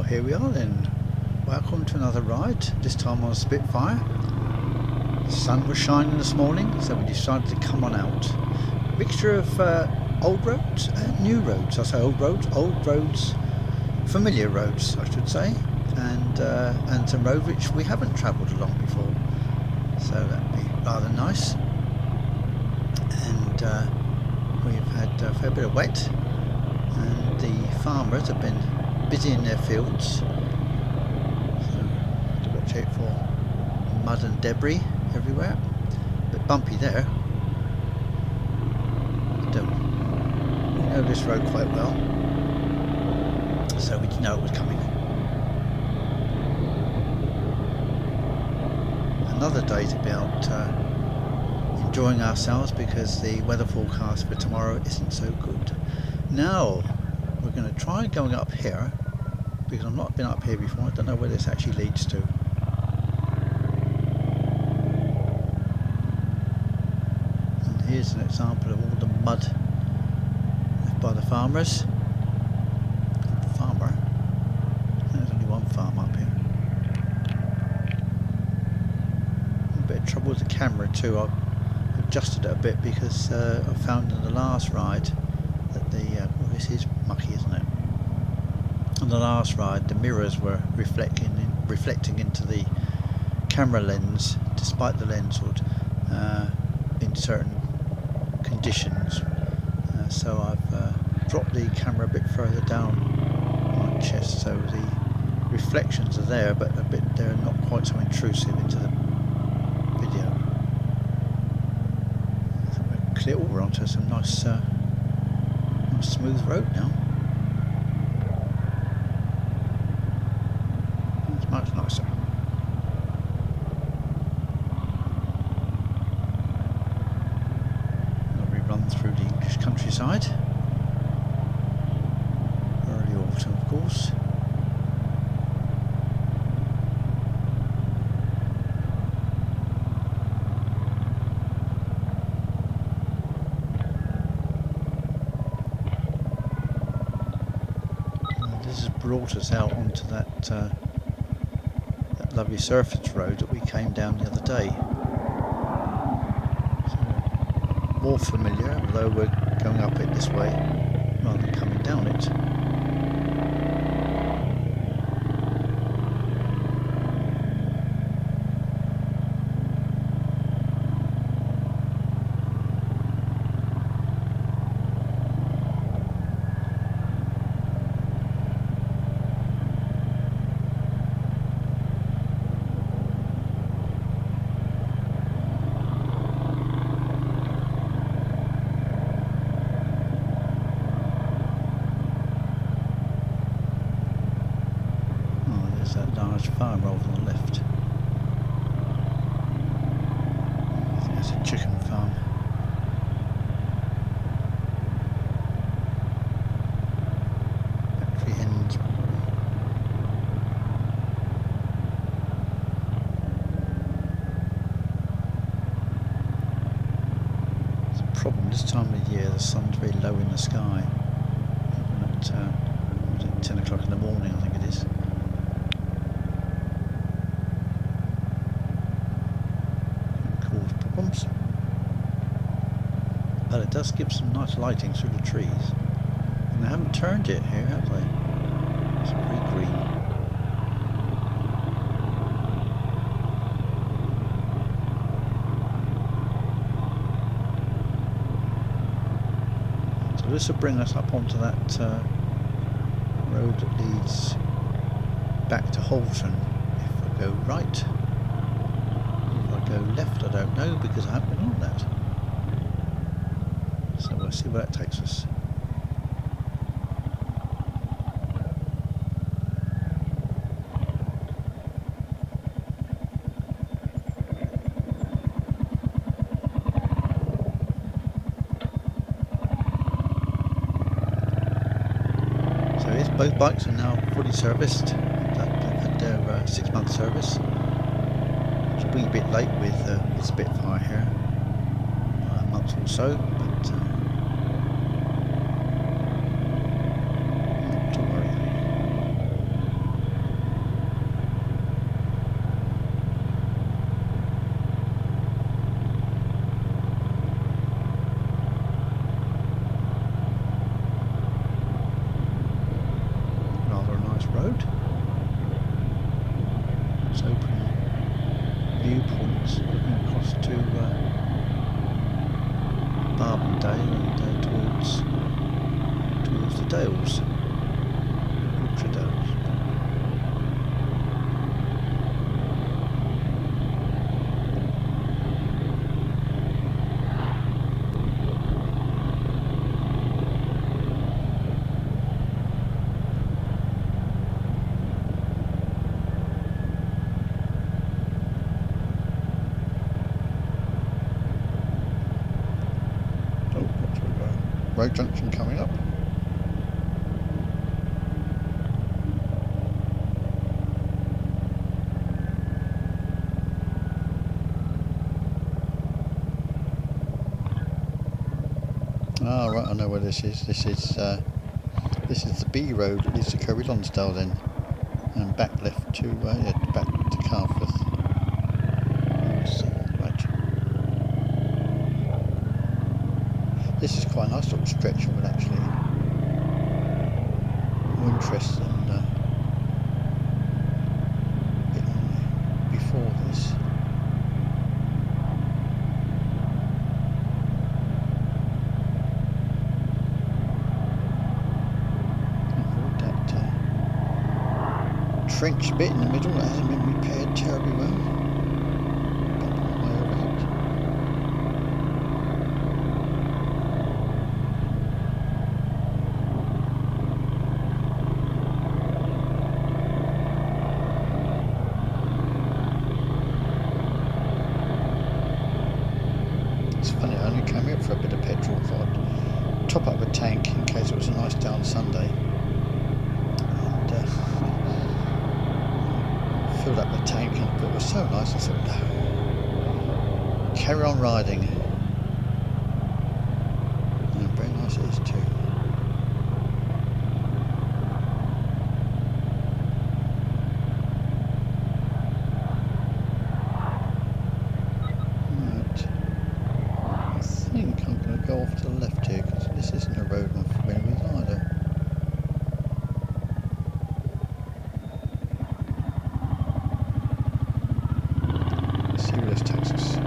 here we are then. Welcome to another ride, this time on Spitfire. The sun was shining this morning, so we decided to come on out. Mixture of old roads and new roads. I say old roads, familiar roads I should say, and some road which we haven't travelled along before. So that'd be rather nice. And we've had a fair bit of wet, and the farmers have been busy in their fields. So have to watch out for mud and debris everywhere. A bit bumpy there. But, we know this road quite well, so we didn't know it was coming. Another day to be out enjoying ourselves, because the weather forecast for tomorrow isn't so good. Now we're going to try going up here, because I've not been up here before. I don't know where this actually leads to. And here's an example of all the mud left by the farmers. Farmer? There's only one farm up here. A bit of trouble with the camera too. I've adjusted it a bit because I found in the last ride that the well, this is mucky, isn't it? On the last ride, the mirrors were reflecting into the camera lens, despite the lens hood, in certain conditions. So I've dropped the camera a bit further down my chest, so the reflections are there, but they're not quite so intrusive into the video. So we're clear. We're onto some nice, smooth road now. It's much nicer. Now we run through the English countryside. Early autumn, of course. Brought us out onto that lovely surface road that we came down the other day. So more familiar, although we're going up it this way rather than coming down it. Farm over on the left. I think that's a chicken farm. Factory hens. It's a problem this time of year. The sun's very low in the sky. At 10 o'clock in the morning, I think it is. But it does give some nice lighting through the trees, and they haven't turned yet here, have they? It's very green. So this will bring us up onto that road that leads back to Halton. If I go right, if I go left, I don't know, because I haven't been on that. So we'll see where that takes us. So yes, both bikes are now fully serviced. They've had their 6-month service. It's a wee bit late with Spitfire here, a month or so, but not to worry. road junction coming up. Ah, right, I know where this is. This is the B road that leads to Kirby Lonsdale then, and back left to yeah, back to Carforth. Right. This is quite a nice little stretch of it actually. More interest than before this. Trench bit in the middle that hasn't been repaired terribly well. It's funny, I only came here for a bit of petrol. Thought I'd top up a tank in case it was a nice day on Sunday. And filled up the tank, and it was so nice. I thought, no, carry on riding. And very nice it is too. Right. I think I'm going to go off to the left here because this isn't a road I'm familiar with either. Serious taxes.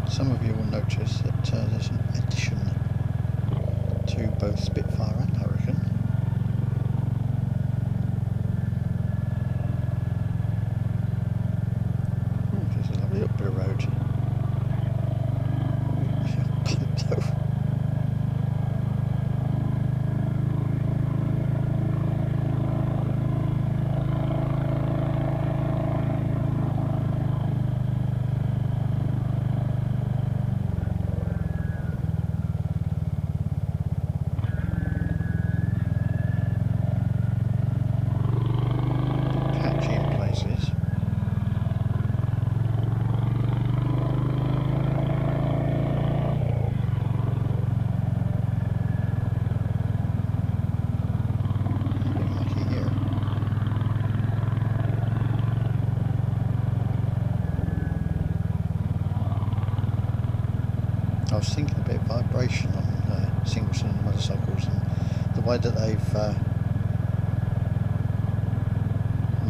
Some of you will notice that there's an addition to both Spitfire and Hurricane. There's a lovely little bit of road. Patchy in places. I was thinking a bit of vibration on Singleton motorcycles and the way that they've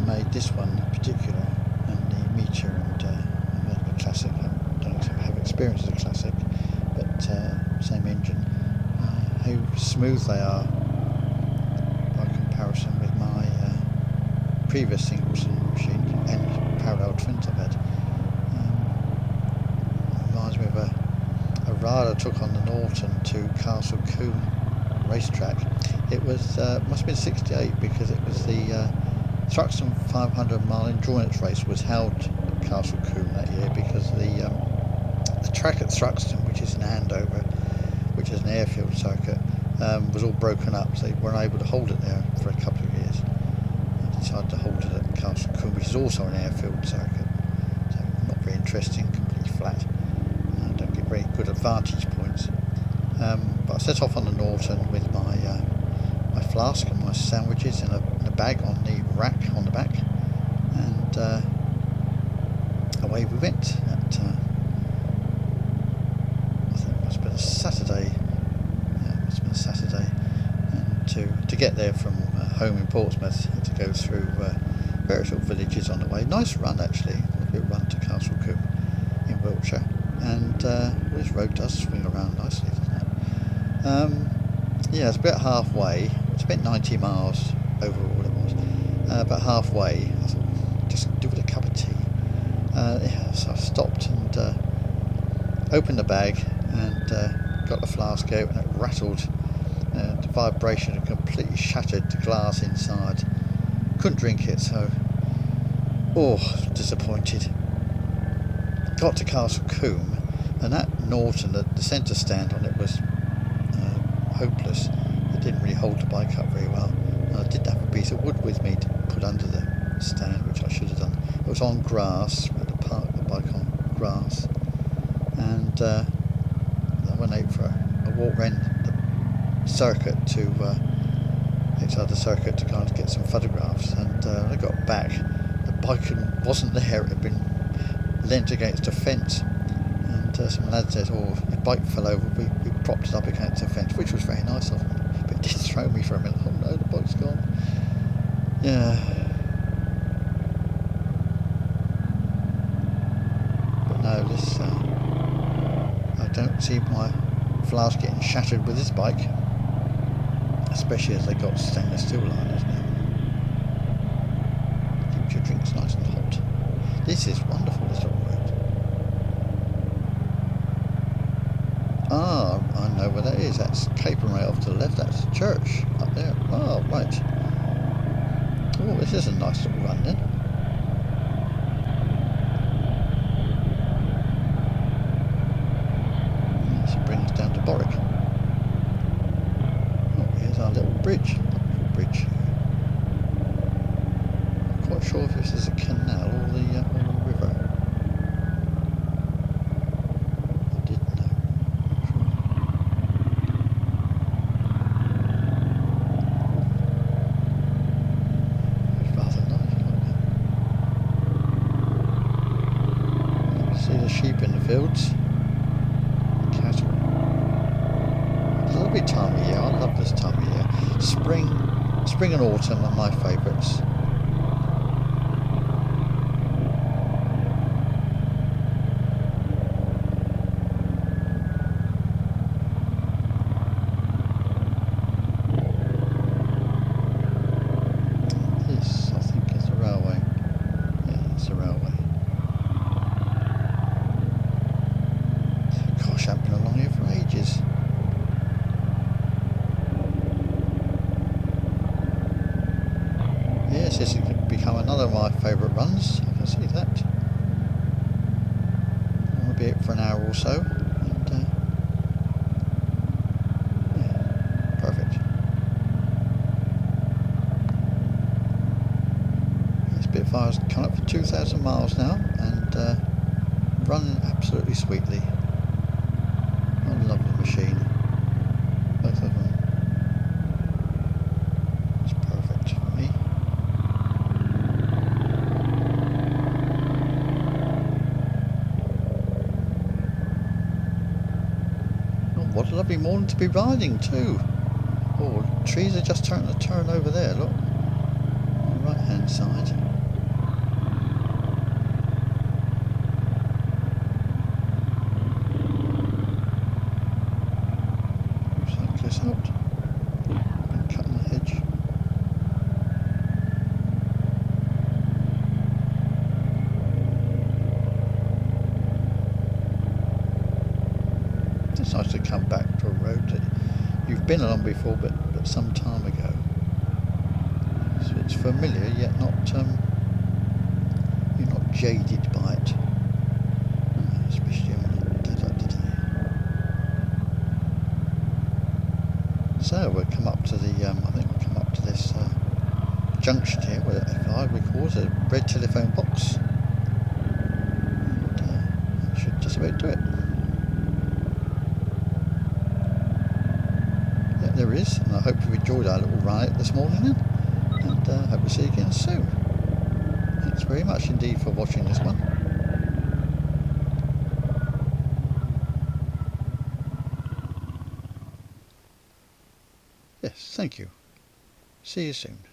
made this one in particular, and the Meteor and the Classic. I don't have experience with the Classic, but same engine. How smooth they are by comparison with my previous Singleton machine and parallel twins I've had. Reminds me of a ride I took on the Norton to Castle Combe racetrack. It was must have been '68 because it was the Thruxton 500 mile endurance race was held at Castle Combe that year because the track at Thruxton, which is in Andover, which is an airfield circuit, was all broken up, so they weren't able to hold it there for a couple of years. They decided to hold it at Castle Combe, which is also an airfield circuit, so not very interesting, completely flat. Don't get very good advantage points. But I set off on the Norton with my my flask and my sandwiches in a bag on the rack on the back, and away we went. I think it must have been a Saturday. Yeah, it must have been a Saturday. And to get there from home in Portsmouth, had to go through various little villages on the way. Nice run actually, a little run to Castle Combe in Wiltshire. And this road does swing around nicely, doesn't it? Yeah, it's about halfway. It's about 90 miles overall it was. About halfway, I thought, just do it a cup of tea. Yeah, so I stopped and opened the bag and got the flask out and it rattled. The vibration had completely shattered the glass inside. Couldn't drink it, so disappointed. Got to Castle Combe, and that Norton, the centre stand on it was hopeless. It didn't really hold the bike up very well. And I did have a piece of wood with me to put under the stand, which I should have done. It was on grass. We had to park the bike on grass, and I went out for a walk around the circuit to outside the circuit to kind of get some photographs. And when I got back, the bike wasn't there. It had been leant against a fence, and some lad said, "Oh, your bike fell over. We propped it up against a fence," which was very nice of him. But it did throw me for a minute. Oh no, the bike's gone. Yeah. But no, this I don't see my flask getting shattered with this bike, especially as they got stainless steel liners now. Keeps your drinks nice and hot. This is wonderful, this little road. Ah, I know where that is. That's Capernwray off to the left. That's the church up there. Oh, right. Oh, this is a nice little run then. This brings us down to Borwick. Oh, here's our little bridge. Little bridge. Not quite sure if this is a canal or the river. I didn't know. It's rather nice, like that. See the sheep in the fields. Cattle. It's a lovely time of year. I love this time of year. Spring and autumn are my favourites. This, I think, is the railway. Yeah, it's the railway. Gosh, I've been along here for ages. Yes, this has become another of my favourite runs. I can see that. I want to be out for an hour or so, and yeah, perfect. The Spitfire's come up for 2,000 miles now, and running absolutely sweetly. I love the machine. Both of them. It's perfect for me. What a lovely morning to be riding too. Oh, trees are just starting to turn over there, look. On the right hand side. Cyclist out. And cutting the hedge. It's nice to come back to a road that you've been along before, but some time ago. So it's familiar, yet not you're not jaded by it, especially on a day like today. So we'll come up to the I think we'll come up to this junction here, where if I recall, there's a red telephone box, and that should just about do it. There is, and I hope you've enjoyed our little ride this morning then, and hope to see you again soon. Thanks very much indeed for watching this one. Yes, thank you. See you soon.